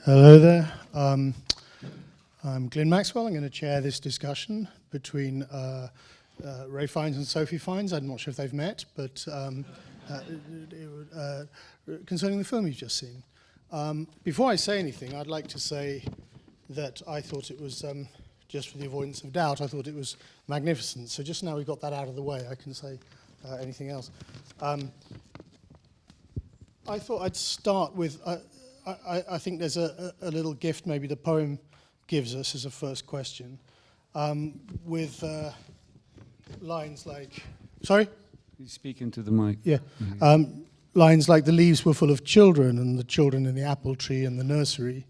Hello there. I'm Glyn Maxwell. I'm going to chair this discussion between Ray Fiennes and Sophie Fiennes. I'm not sure if they've met, but concerning the film you've just seen. Before I say anything, I'd like to say that I thought it was, just for the avoidance of doubt, I thought it was magnificent. So just now we've got that out of the way, I can say anything else. I thought I'd start with, I think there's a little gift maybe the poem gives us as a first question, with lines like, sorry? You speak into the mic. Yeah. Lines like, the leaves were full of children, and the children in the apple tree and the nursery.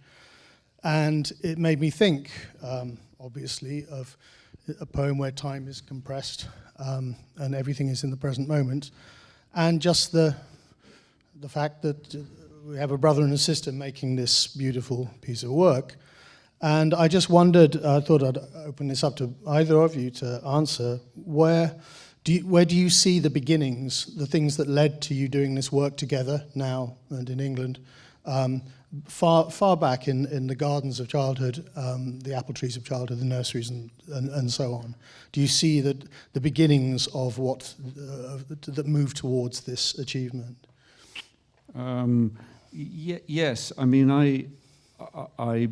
And it made me think, obviously, of a poem where time is compressed and everything is in the present moment. And just the fact that we have a brother and a sister making this beautiful piece of work. And I just wondered, I thought I'd open this up to either of you to answer, where do you see the beginnings, the things that led to you doing this work together now and in England, far back in the gardens of childhood, the apple trees of childhood, the nurseries and so on? Do you see that the beginnings of what that move towards this achievement? Yes, I mean, I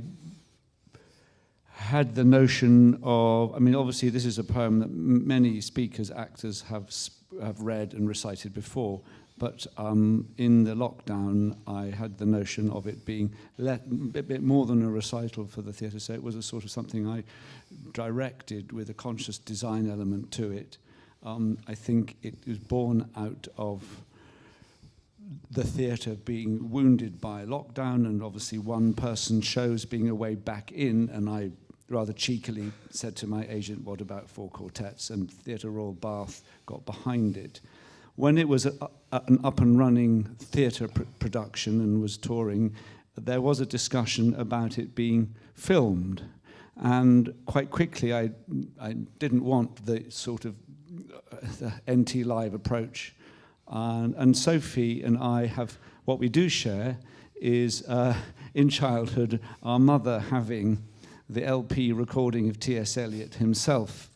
had the notion of, I mean, obviously this is a poem that many speakers, actors have read and recited before, but in the lockdown I had the notion of it being a bit more than a recital for the theatre, so it was a sort of something I directed with a conscious design element to it. I think it was born out of the theatre being wounded by lockdown, and obviously one-person shows being a way back in, and I rather cheekily said to my agent, what about 4 quartets? And Theatre Royal Bath got behind it. When it was an up-and-running theatre production and was touring, there was a discussion about it being filmed. And quite quickly, I didn't want the sort of the NT Live approach. And Sophie and I have, what we do share is in childhood, our mother having the LP recording of T.S. Eliot himself,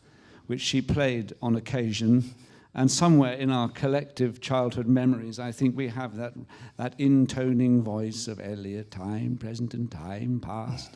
which she played on occasion. And somewhere in our collective childhood memories, I think we have that intoning voice of Eliot, time present and time past.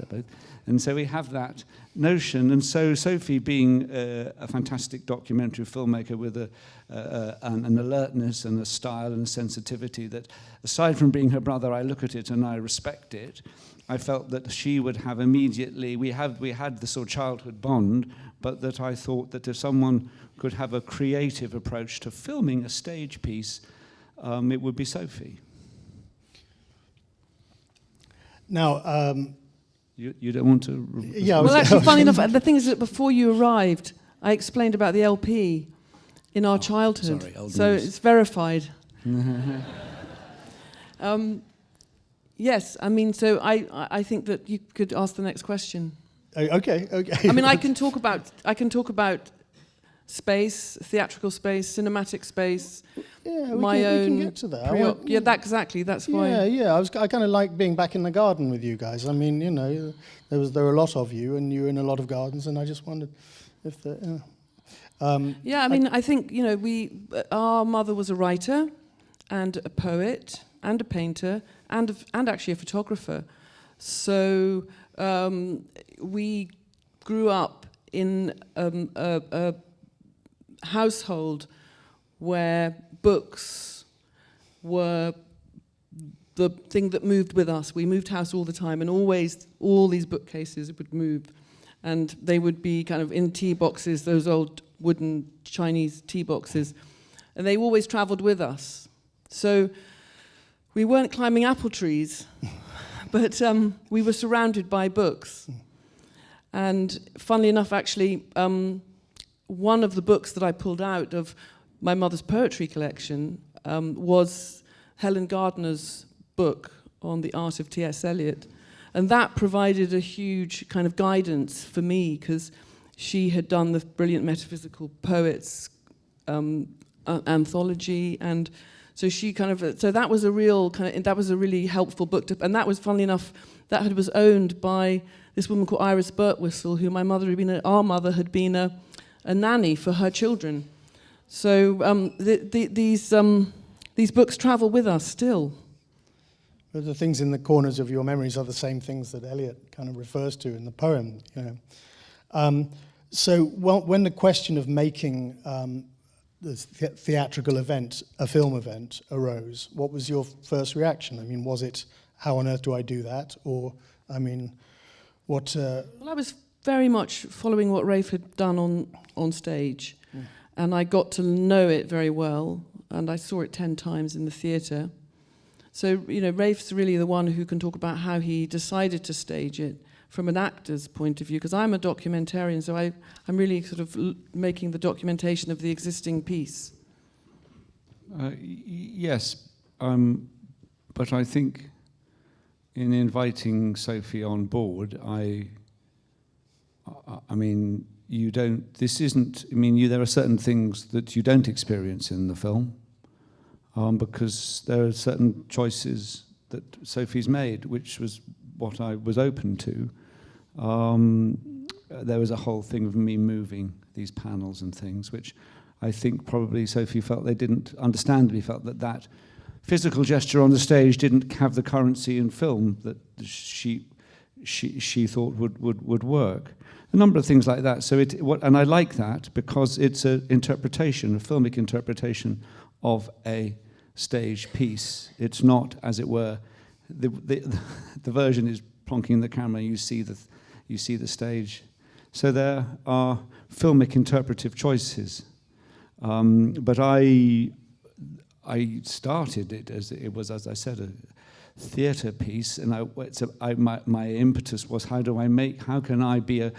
And so we have that notion. And so Sophie, being a fantastic documentary filmmaker with an alertness and a style and a sensitivity that, aside from being her brother, I look at it and I respect it. I felt that she would have immediately, we had the sort of childhood bond, but that I thought that if someone could have a creative approach to filming a stage piece, it would be Sophie. Now, you don't want to... Yeah, well, actually, funny enough, the thing is that before you arrived, I explained about the LP in our childhood. Sorry, so it's verified. Yes, I mean, so I think that you could ask the next question. Okay. I mean, I can talk about space, theatrical space, cinematic space. Yeah, my we own. can get to that. Yeah, exactly. That's why. Yeah. I kind of like being back in the garden with you guys. I mean, you know, there were a lot of you, and you were in a lot of gardens, and I just wondered if the. Yeah, I mean, I think, you know, our mother was a writer, and a poet, and a painter, and actually a photographer. So we grew up in a household where books were the thing that moved with us. We moved house all the time, and always all these bookcases would move, and they would be kind of in tea boxes, those old wooden Chinese tea boxes, and they always traveled with us. So we weren't climbing apple trees, but we were surrounded by books. And funnily enough, actually, one of the books that I pulled out of my mother's poetry collection was Helen Gardner's book on the art of T.S. Eliot. And that provided a huge kind of guidance for me, because she had done the brilliant Metaphysical Poets anthology, and So she kind of, so that was a real kind of, that was a really helpful book to, and that was, funnily enough, was owned by this woman called Iris Birtwistle, who our mother had been a nanny for her children. So these books travel with us still. But the things in the corners of your memories are the same things that Eliot kind of refers to in the poem, you know. So when the question of making the theatrical event, a film event, arose, what was your first reaction? I mean, was it, how on earth do I do that? Or, I mean, what... Well, I was very much following what Rafe had done on stage. Mm. And I got to know it very well. And I saw it 10 times in the theatre. So, you know, Rafe's really the one who can talk about how he decided to stage it from an actor's point of view, because I'm a documentarian, so I'm really sort of making the documentation of the existing piece. Yes, but I think in inviting Sophie on board, I mean, you don't, this isn't, I mean, there are certain things that you don't experience in the film, because there are certain choices that Sophie's made, which was what I was open to. There was a whole thing of me moving these panels and things, which I think probably Sophie felt they didn't, understandably felt that physical gesture on the stage didn't have the currency in film that she thought would work. A number of things like that. So and I like that because it's an interpretation, a filmic interpretation of a stage piece. It's not, as it were, the version is plonking the camera. You see the stage. So there are filmic interpretive choices. But I started it as I said, a theatre piece, and my impetus was how can I be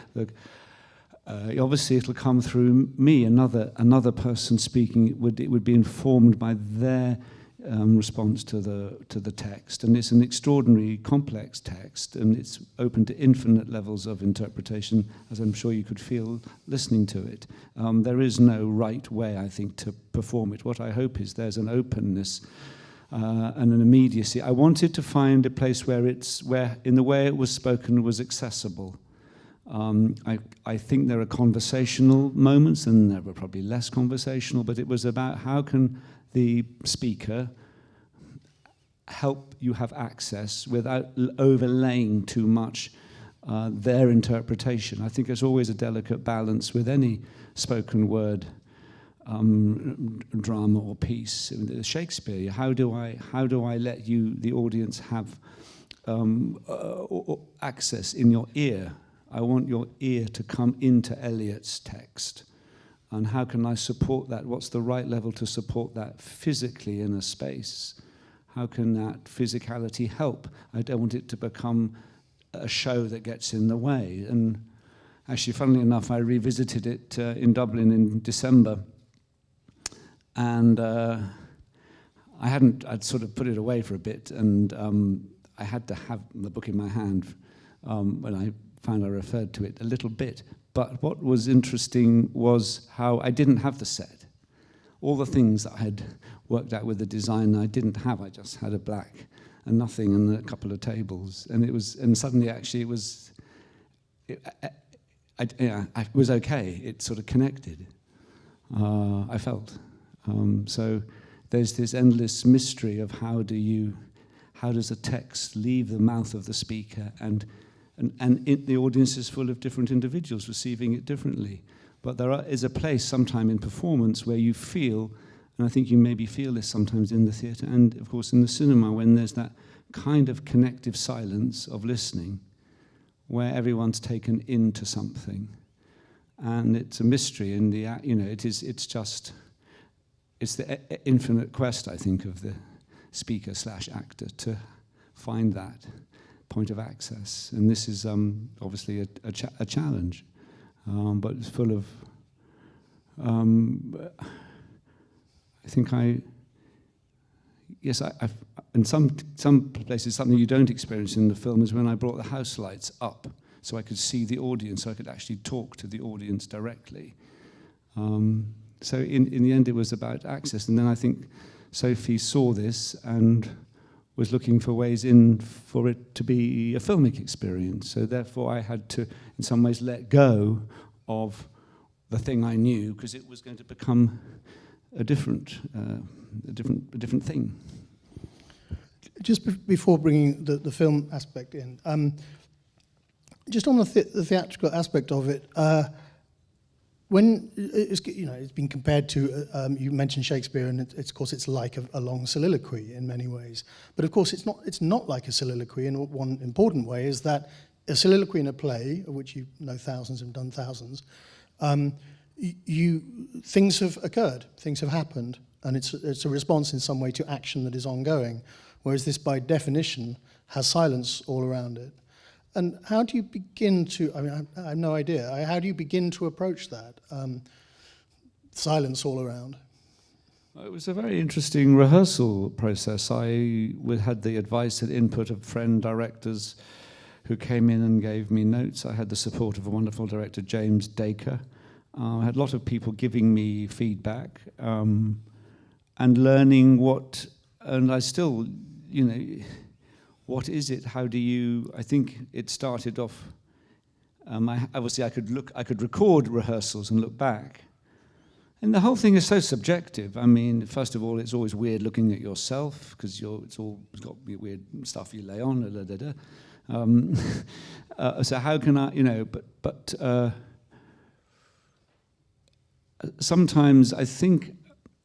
obviously it'll come through me, another person speaking. It would be informed by their response to the text, and it's an extraordinary complex text, and it's open to infinite levels of interpretation, as I'm sure you could feel listening to it. There is no right way, I think, to perform it. What I hope is there's an openness and an immediacy. I wanted to find a place where in the way it was spoken was accessible. I think there are conversational moments, and there were probably less conversational, but it was about how can the speaker help you have access without overlaying too much their interpretation. I think there's always a delicate balance with any spoken word drama or piece. Shakespeare, how do I let you, the audience, have access in your ear? I want your ear to come into Eliot's text. And how can I support that? What's the right level to support that physically in a space? How can that physicality help? I don't want it to become a show that gets in the way. And actually, funnily enough, I revisited it in Dublin in December. And I'd sort of put it away for a bit, and I had to have the book in my hand when I found I referred to it a little bit. But what was interesting was how I didn't have the set. All the things that I had worked out with the design I didn't have. I just had a black and nothing and a couple of tables. And suddenly actually it was okay. It sort of connected, I felt. So there's this endless mystery of how does a text leave the mouth of the speaker, and the audience is full of different individuals receiving it differently. But there is a place sometime in performance where you feel, and I think you maybe feel this sometimes in the theatre and of course in the cinema, when there's that kind of connective silence of listening where everyone's taken into something. And it's a mystery, and it's the infinite quest, I think, of the speaker/actor to find that point of access. And this is obviously a challenge, but it's full of, I think in some places, something you don't experience in the film is when I brought the house lights up so I could see the audience, so I could actually talk to the audience directly. So in the end, it was about access. And then I think Sophie saw this and was looking for ways in for it to be a filmic experience. So therefore I had to, in some ways, let go of the thing I knew, because it was going to become a different thing. Just before bringing the film aspect in, just on the theatrical aspect of it, when it's been compared to, you mentioned Shakespeare, and it's of course it's like a long soliloquy in many ways. But of course it's not like a soliloquy. And one important way is that a soliloquy in a play, of which you know thousands and done thousands, things have occurred, things have happened, and it's a response in some way to action that is ongoing. Whereas this, by definition, has silence all around it. And how do you begin to, I mean, I have no idea, how do you begin to approach that? Silence all around. It was a very interesting rehearsal process. I had the advice and input of friend directors who came in and gave me notes. I had the support of a wonderful director, James Dacre. I had a lot of people giving me feedback and learning what, and I still, what is it? How do you? I think it started off. Obviously, I could record rehearsals and look back, and the whole thing is so subjective. I mean, first of all, it's always weird looking at yourself because it's got weird stuff you lay on. So how can I? But sometimes I think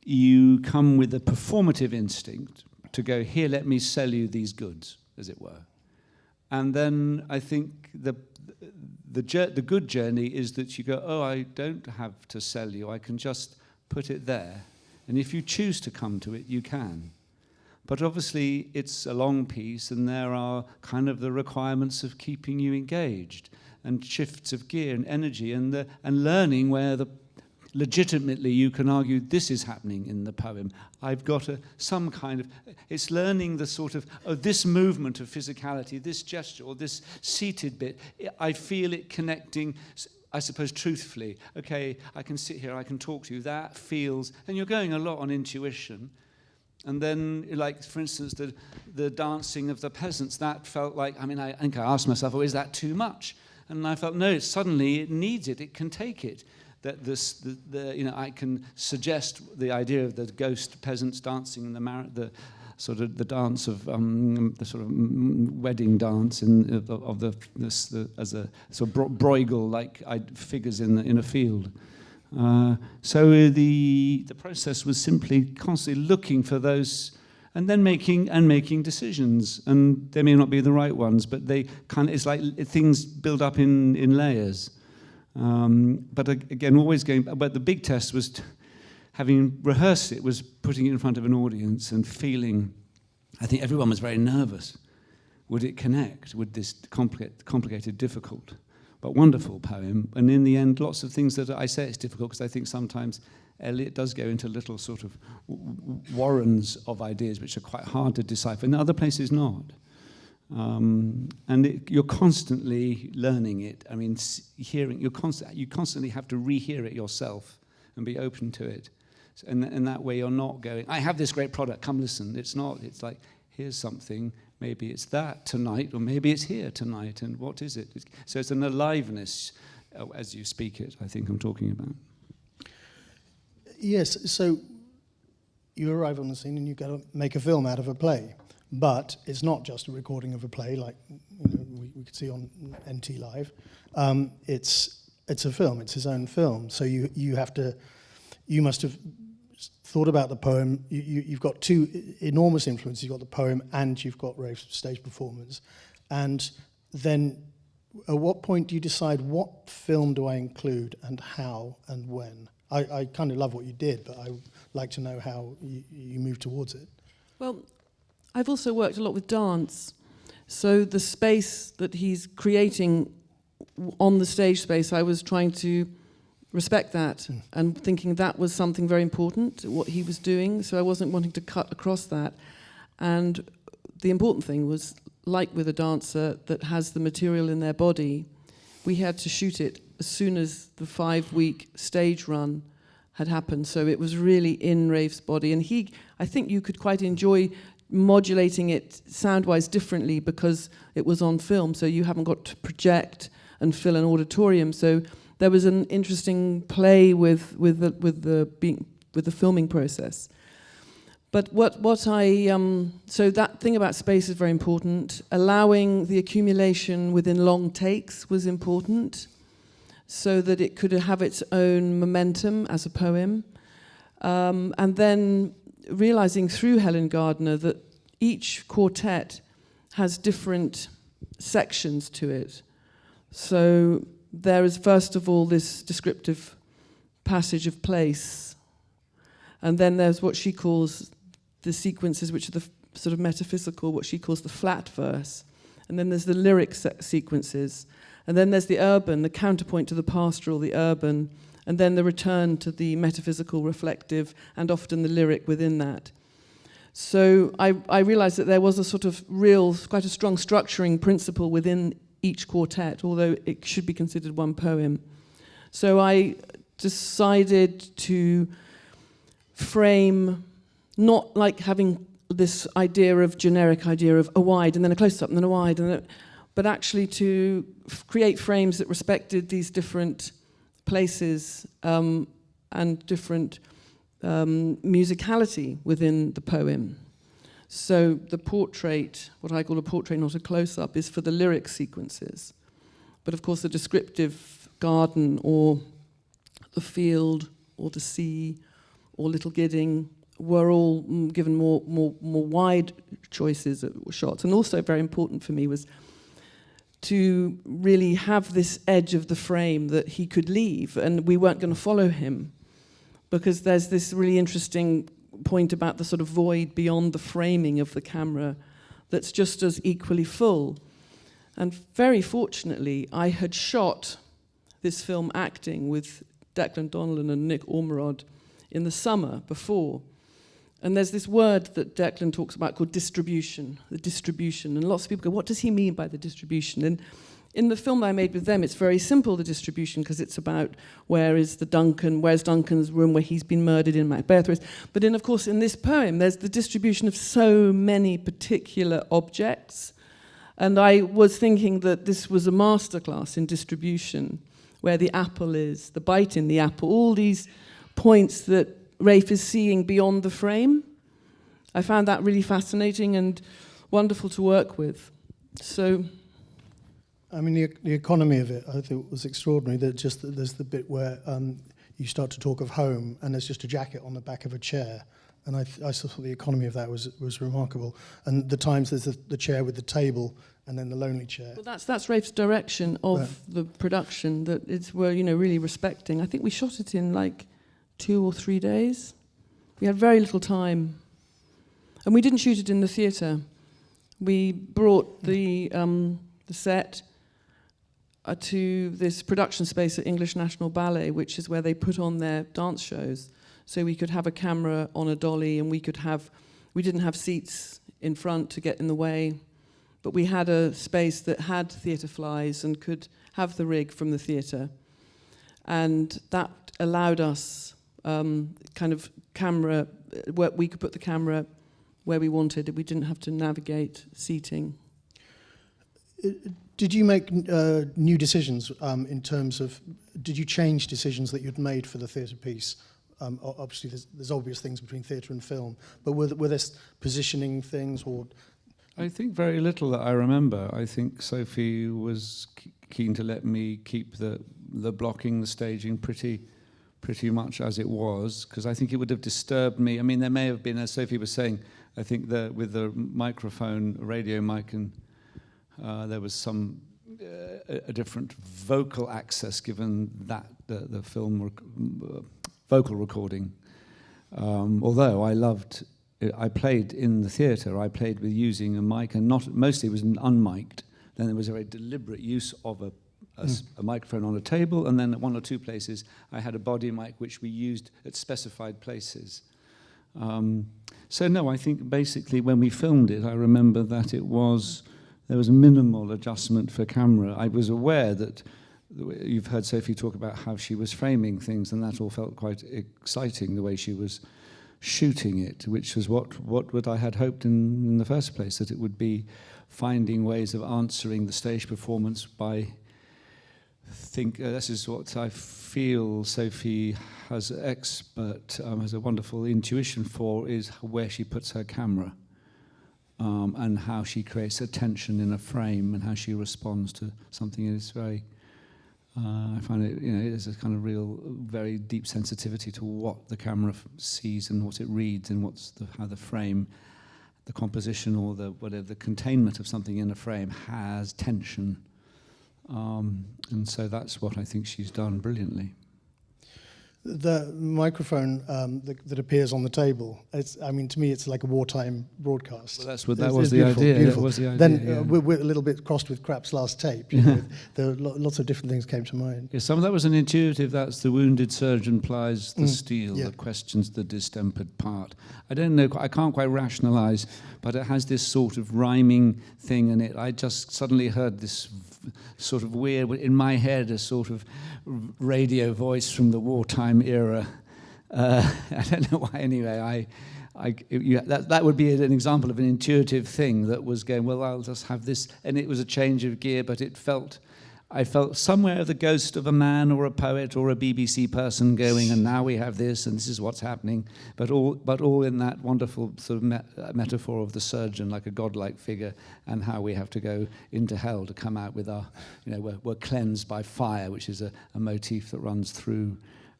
you come with a performative instinct to go, here, let me sell you these goods, as it were. And then I think the good journey is that you go, oh, I don't have to sell you, I can just put it there. And if you choose to come to it, you can. But obviously, it's a long piece, and there are kind of the requirements of keeping you engaged, and shifts of gear and energy, and learning where legitimately you can argue this is happening in the poem. I've got some kind of, it's learning the sort of, this movement of physicality, this gesture, or this seated bit, I feel it connecting, I suppose, truthfully. Okay, I can sit here, I can talk to you, that feels, and you're going a lot on intuition. And then, like, for instance, the dancing of the peasants, that felt like, I think I asked myself, is that too much? And I felt, no, suddenly it needs it can take it. That I can suggest the idea of the ghost peasants dancing the sort of the dance of the sort of wedding dance as a sort of Bruegel like figures in a field. So the process was simply constantly looking for those, and then making decisions, and they may not be the right ones, but they it's like things build up in layers. But again, always going. But the big test was having rehearsed it, was putting it in front of an audience and feeling. I think everyone was very nervous. Would it connect? Would this complicated, difficult, but wonderful poem? And in the end, lots of things that I say it's difficult because I think sometimes Eliot does go into little sort of warrens of ideas which are quite hard to decipher, and other places not. You're constantly learning it. I mean, hearing, you constantly have to rehear it yourself and be open to it. And that way you're not going, I have this great product, come listen. It's not, it's like, here's something, maybe it's that tonight, or maybe it's here tonight, and what is it? So it's an aliveness as you speak it, I think I'm talking about. Yes, so you arrive on the scene and you've got to make a film out of a play. But it's not just a recording of a play like we could see on NT Live. It's a film. It's his own film. So you must have thought about the poem. You've got two enormous influences. You've got the poem and you've got Ralph's stage performance. And then at what point do you decide what film do I include and how and when? I kind of love what you did, but I would like to know how you moved towards it. Well, I've also worked a lot with dance. So the space that he's creating on the stage space, I was trying to respect that and thinking that was something very important, what he was doing. So I wasn't wanting to cut across that. And the important thing was, like with a dancer that has the material in their body, we had to shoot it as soon as the 5-week stage run had happened. So it was really in Rafe's body. And I think you could quite enjoy modulating it sound-wise differently because it was on film, so you haven't got to project and fill an auditorium. So there was an interesting play with the filming process. But so that thing about space is very important. Allowing the accumulation within long takes was important, so that it could have its own momentum as a poem. And then realizing through Helen Gardner that each quartet has different sections to it. So there is first of all this descriptive passage of place, and then there's what she calls the sequences, which are the sort of metaphysical, what she calls the flat verse, and then there's the lyric sequences, and then there's the urban, the counterpoint to the pastoral, the urban, and then the return to the metaphysical, reflective, and often the lyric within that. So I realized that there was a sort of quite a strong structuring principle within each quartet, although it should be considered one poem. So I decided to frame, not like having this generic idea of a wide and then a close-up and then a wide, but actually to create frames that respected these different places and different musicality within the poem. So the portrait, what I call a portrait, not a close-up, is for the lyric sequences. But of course the descriptive garden or the field or the sea or Little Gidding were all given more wide choices of shots. And also very important for me was to really have this edge of the frame that he could leave, and we weren't going to follow him, because there's this really interesting point about the sort of void beyond the framing of the camera that's just as equally full. And very fortunately, I had shot this film acting with Declan Donnellan and Nick Ormerod in the summer before. And there's this word that Declan talks about called distribution, the distribution. And lots of people go, what does he mean by the distribution? And in the film that I made with them, it's very simple, the distribution, because it's about where's Duncan's room where he's been murdered in Macbeth. But of course, in this poem, there's the distribution of so many particular objects. And I was thinking that this was a masterclass in distribution, where the apple is, the bite in the apple, all these points that Rafe is seeing beyond the frame. I found that really fascinating and wonderful to work with. So, I mean, the economy of it, I think, was extraordinary. There's the bit where you start to talk of home, and there's just a jacket on the back of a chair, and I thought the economy of that was remarkable. And the times there's the chair with the table, and then the lonely chair. Well, that's Rafe's direction of the production that we're really respecting. I think we shot it in like 2 or 3 days. We had very little time, and we didn't shoot it in the theatre. We brought the set to this production space at English National Ballet, which is where they put on their dance shows. So we could have a camera on a dolly, and we didn't have seats in front to get in the way, but we had a space that had theatre flies and could have the rig from the theatre. And that allowed us kind of camera, where we could put the camera where we wanted. We didn't have to navigate seating. Did you make new decisions in terms of, did you change decisions that you'd made for the theatre piece? Obviously, there's obvious things between theatre and film, but were there positioning things or? I think very little that I remember. I think Sophie was keen to let me keep the blocking, the staging pretty much as it was, because I think it would have disturbed me. I mean, there may have been, as Sophie was saying, I think with the microphone, radio mic, and there was a different vocal access given that the film vocal recording. Although I played in the theatre, I played with using a mic, and mostly it was unmiked. Then there was a very deliberate use of a microphone on a table, and then at 1 or 2 places I had a body mic which we used at specified places. So no, I think basically when we filmed it, I remember that there was minimal adjustment for camera. I was aware that you've heard Sophie talk about how she was framing things, and that all felt quite exciting, the way she was shooting it, which was what I had hoped in the first place, that it would be finding ways of answering the stage performance by this is what I feel Sophie has has a wonderful intuition for, is where she puts her camera, and how she creates a tension in a frame, and how she responds to something. It's very I find it, there's a kind of real, very deep sensitivity to what the camera sees and what it reads, and how the frame, the composition, or the containment of something in a frame has tension. And so that's what I think she's done brilliantly. The microphone that appears on the table, to me, it's like a wartime broadcast. Well, that was the idea. Beautiful. That was the idea. Then we're a little bit crossed with Krapp's last tape. Lots of different things came to mind. Yeah, some of that was an intuitive. That's the wounded surgeon plies the steel, yeah. that questions the distempered part. I don't know. I can't quite rationalise, but it has this sort of rhyming thing in it. I just suddenly heard this sort of weird, in my head, a sort of radio voice from the wartime era. I don't know why. Anyway, that would be an example of an intuitive thing that was going, well, I'll just have this, and it was a change of gear, but I felt somewhere the ghost of a man or a poet or a BBC person going, and now we have this, and this is what's happening, but all in that wonderful sort of metaphor of the surgeon, like a godlike figure, and how we have to go into hell to come out with our, we're cleansed by fire, which is a motif that runs through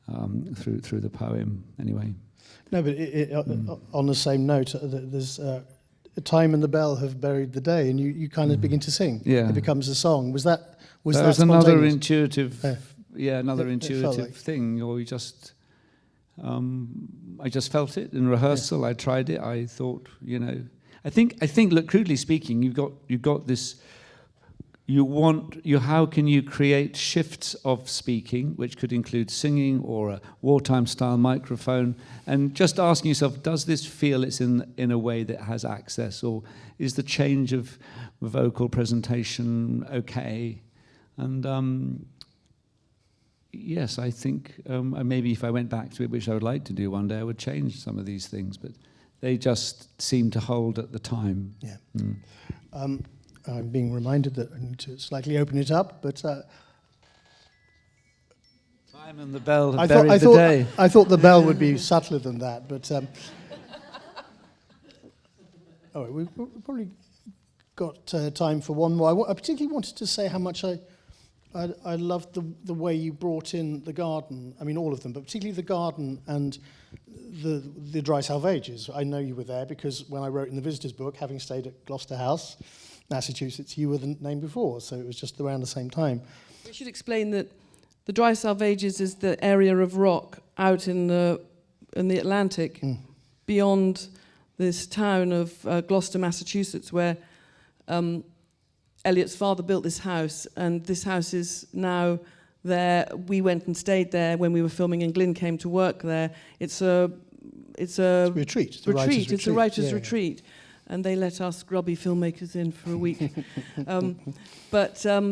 the poem. Anyway. No, but on the same note, there's Time and the Bell have buried the day, and you kind of begin to sing. Yeah. It becomes a song. Was that another intuitive, It felt like thing, or you just, I just felt it in rehearsal. I tried it. I thought, I think. Look, crudely speaking, you've got this. How can you create shifts of speaking, which could include singing or a wartime style microphone, and just asking yourself, does this feel it's in a way that has access, or is the change of vocal presentation okay? And yes, I think maybe if I went back to it, which I would like to do one day, I would change some of these things, but they just seem to hold at the time. Yeah. I'm being reminded that I need to slightly open it up, but Time and the Bell have buried the day. I thought the bell would be subtler than that, but we've probably got time for one more. I particularly wanted to say how much I loved the way you brought in the garden. I mean, all of them, but particularly the garden and the Dry Salvages. I know you were there because when I wrote in the visitor's book, having stayed at Gloucester House, Massachusetts, you were the name before, so it was just around the same time. We should explain that the Dry Salvages is the area of rock out in the Atlantic, beyond this town of Gloucester, Massachusetts, where Eliot's father built this house, and this house is now there. We went and stayed there when we were filming, and Glyn came to work there. It's a retreat. It's a writer's retreat. And they let us grubby filmmakers in for a week.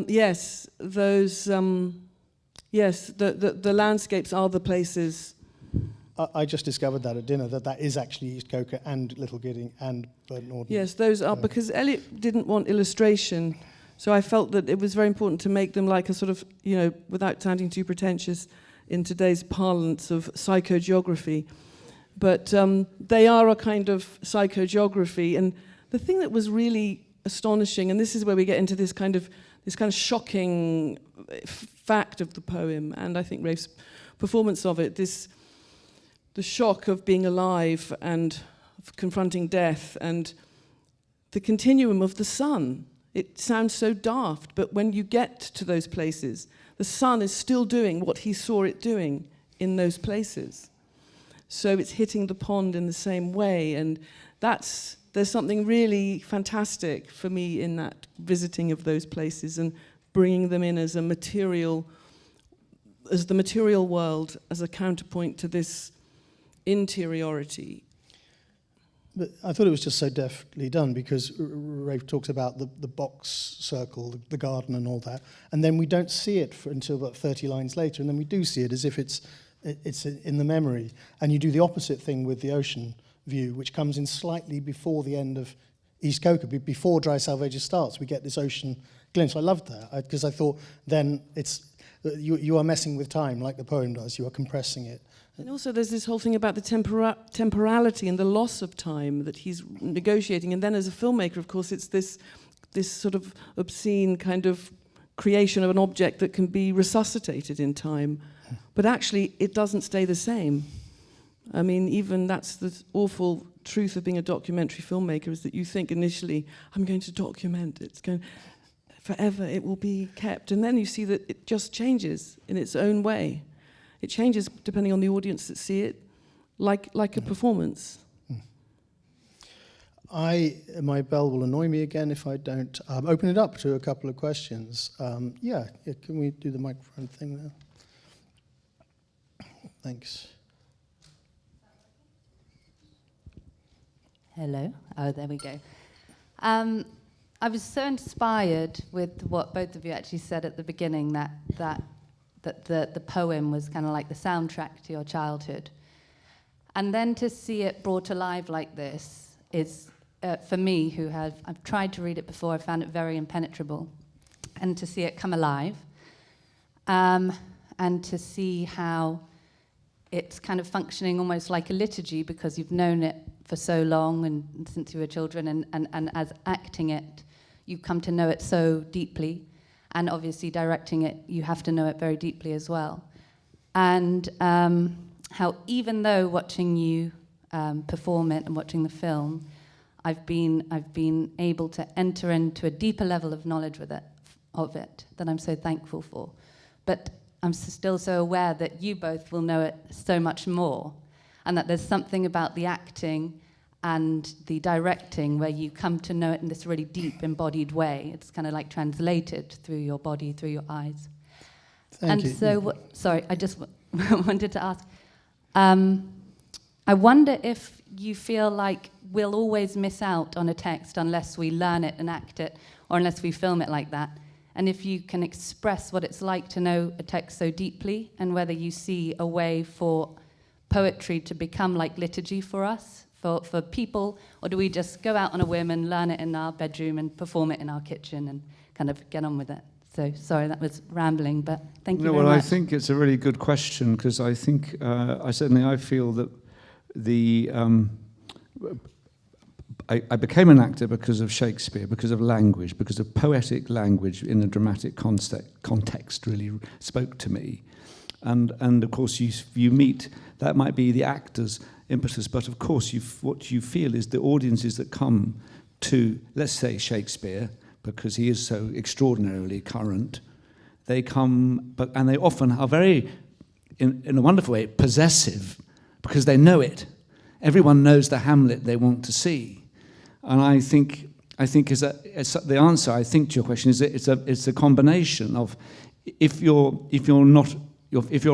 Yes, those, the landscapes are the places. I just discovered that at dinner, that is actually East Coker and Little Gidding and Burton Ordnance. Yes, those are, because Eliot didn't want illustration, so I felt that it was very important to make them like a sort of, without sounding too pretentious in today's parlance of psychogeography, but they are a kind of psychogeography. And the thing that was really astonishing, and this is where we get into this kind of shocking fact of the poem, and I think Rafe's performance of it, the shock of being alive and of confronting death, and the continuum of the sun. It sounds so daft, but when you get to those places, the sun is still doing what he saw it doing in those places. So it's hitting the pond in the same way, and there's something really fantastic for me in that visiting of those places and bringing them in as the material world, as a counterpoint to this interiority. But I thought it was just so deftly done, because Rafe talks about the box circle, the garden and all that, and then we don't see it until about 30 lines later, and then we do see it as if it's in the memory. And you do the opposite thing with the ocean view, which comes in slightly before the end of East Coker, before Dry Salvages starts. We get this ocean glimpse. I loved that, because I thought then you are messing with time like the poem does. You are compressing it. And also there's this whole thing about the temporality and the loss of time that he's negotiating. And then as a filmmaker, of course, it's this sort of obscene kind of creation of an object that can be resuscitated in time. But actually, it doesn't stay the same. I mean, even that's the awful truth of being a documentary filmmaker, is that you think initially, I'm going to document, it's going forever, it will be kept. And then you see that it just changes in its own way. It changes depending on the audience that see it, like a performance. My bell will annoy me again if I don't open it up to a couple of questions. Yeah, can we do the microphone thing now? Thanks. Hello. Oh, there we go. I was so inspired with what both of you actually said at the beginning, that the poem was kind of like the soundtrack to your childhood. And then to see it brought alive like this is, for me, I've tried to read it before, I found it very impenetrable. And to see it come alive, and to see how it's kind of functioning almost like a liturgy, because you've known it for so long and since you were children, and as acting it, you come to know it so deeply. And obviously directing it, you have to know it very deeply as well. And how even though watching you perform it and watching the film, I've been able to enter into a deeper level of knowledge of it that I'm so thankful for. But I'm still so aware that you both will know it so much more, and that there's something about the acting and the directing where you come to know it in this really deep, embodied way. It's kind of like translated through your body, through your eyes. Thank you. So, sorry, I just wanted to ask, I wonder if you feel like we'll always miss out on a text unless we learn it and act it, or unless we film it like that. And if you can express what it's like to know a text so deeply, and whether you see a way for poetry to become like liturgy for us, for people, or do we just go out on a whim and learn it in our bedroom and perform it in our kitchen and kind of get on with it? So, sorry, that was rambling, but thank you very much. I think it's a really good question, because I think, I feel that I became an actor because of Shakespeare, because of language, because of poetic language in a dramatic context really spoke to me. And of course, you meet, that might be the actor's impetus, but of course, what you feel is the audiences that come to, let's say, Shakespeare, because he is so extraordinarily current, they come, and they often are very, in a wonderful way, possessive, because they know it. Everyone knows the Hamlet they want to see. And I think the answer, I think, to your question is that it's a combination of, if your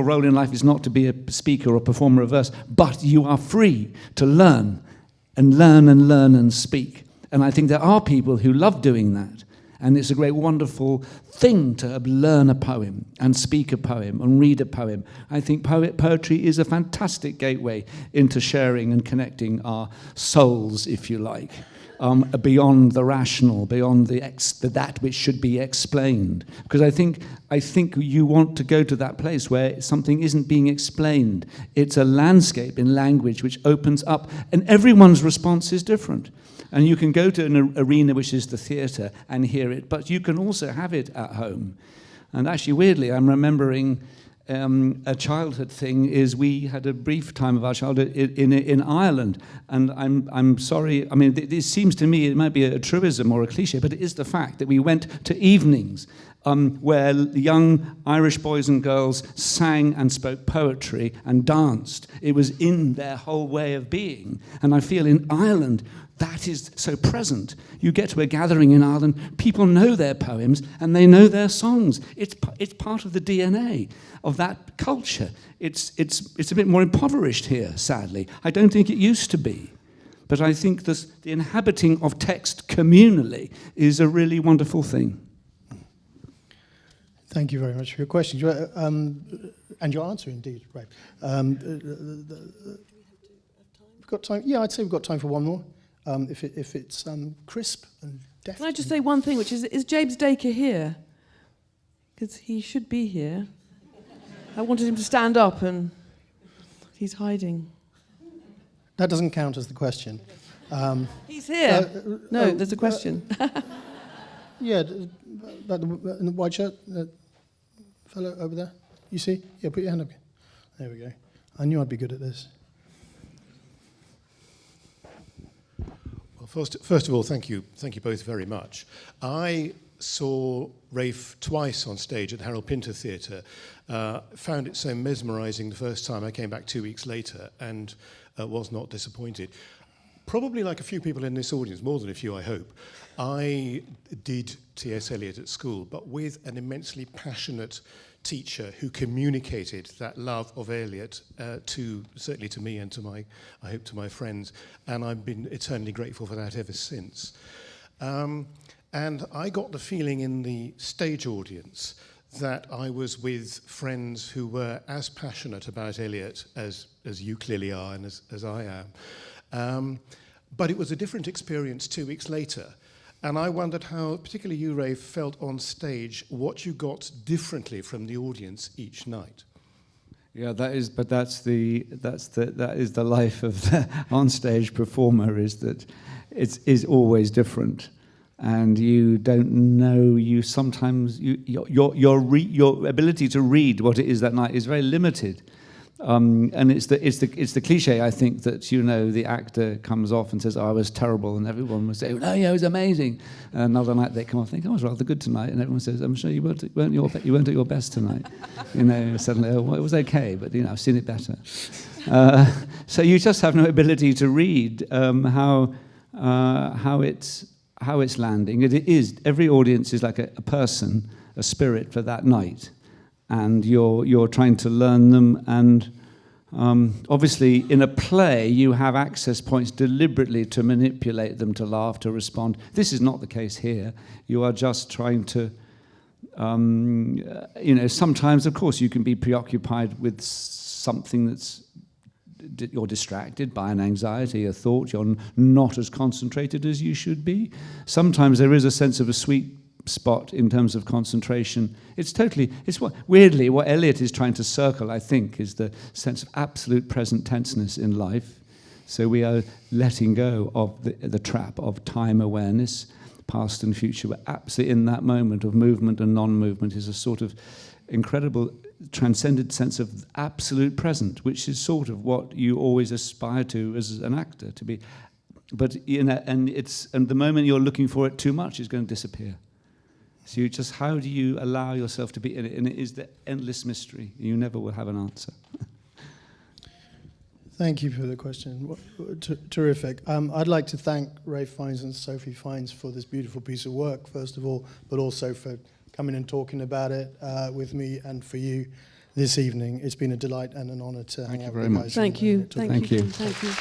role in life is not to be a speaker or a performer of verse, but you are free to learn and speak. And I think there are people who love doing that. And it's a great, wonderful thing to learn a poem and speak a poem and read a poem. I think poetry is a fantastic gateway into sharing and connecting our souls, if you like, beyond the rational, beyond that which should be explained. Because I think you want to go to that place where something isn't being explained. It's a landscape in language which opens up, and everyone's response is different. And you can go to an arena, which is the theatre, and hear it, but you can also have it at home. And actually, weirdly, I'm remembering a childhood thing. Is we had a brief time of our childhood in Ireland, and I'm sorry. I mean, it seems to me it might be a truism or a cliche, but it is the fact that we went to evenings where young Irish boys and girls sang and spoke poetry and danced. It was in their whole way of being, and I feel in Ireland, that is so present. You get to a gathering in Ireland, people know their poems and they know their songs. It's part of the DNA of that culture. It's a bit more impoverished here, sadly. I don't think it used to be. But I think the inhabiting of text communally is a really wonderful thing. Thank you very much for your questions. And your answer, indeed. Right. We've got time. Yeah, I'd say we've got time for one more. If it's crisp and deft. Can I just say one thing, which is James Dacre here? Because he should be here. I wanted him to stand up and he's hiding. That doesn't count as the question. He's here. There's a question. Yeah, that in the white shirt, that fellow over there. You see? Yeah, put your hand up. There we go. I knew I'd be good at this. Well, first of all, thank you both very much. I saw Rafe twice on stage at Harold Pinter Theatre. Found it so mesmerising the first time. I came back 2 weeks later and was not disappointed. Probably like a few people in this audience, more than a few, I hope, I did T.S. Eliot at school, but with an immensely passionate teacher who communicated that love of Eliot certainly to me and to I hope to my friends, and I've been eternally grateful for that ever since. And I got the feeling in the stage audience that I was with friends who were as passionate about Eliot as you clearly are and as I am. But it was a different experience 2 weeks later. And I wondered how, particularly you, Rafe, felt on stage, what you got differently from the audience each night. Yeah, that is the life of the onstage performer, is that it is always different. And you don't know, your ability to read what it is that night is very limited. And it's the cliche, I think, that the actor comes off and says, "Oh, I was terrible," and everyone will say, "No, yeah, it was amazing." Another night they come off and think, "Oh, I was rather good tonight," and everyone says, "I'm sure you weren't at your best tonight." Suddenly, "Oh, well, it was okay, but I've seen it better." So you just have no ability to read how it's landing. It is, every audience is like a person, a spirit for that night. And you're trying to learn them, and obviously in a play you have access points deliberately to manipulate them, to laugh, to respond. This is not the case here. You are just trying to, sometimes of course you can be preoccupied with something you're distracted by an anxiety, a thought. You're not as concentrated as you should be. Sometimes there is a sense of a sweet spot in terms of concentration. Weirdly, what Eliot is trying to circle, I think, is the sense of absolute present tenseness in life. So we are letting go of the trap of time awareness, past and future. We're absolutely in that moment of movement and non-movement is a sort of incredible transcended sense of absolute present, which is sort of what you always aspire to as an actor to be. But and the moment you're looking for it too much, it's going to disappear. So how do you allow yourself to be in it? And it is the endless mystery. You never will have an answer. Thank you for the question. Terrific. I'd like to thank Rafe Fiennes and Sophie Fiennes for this beautiful piece of work, first of all, but also for coming and talking about it with me and for you this evening. It's been a delight and an honour to hang out with you guys. Thank you. Thank you. Thank you.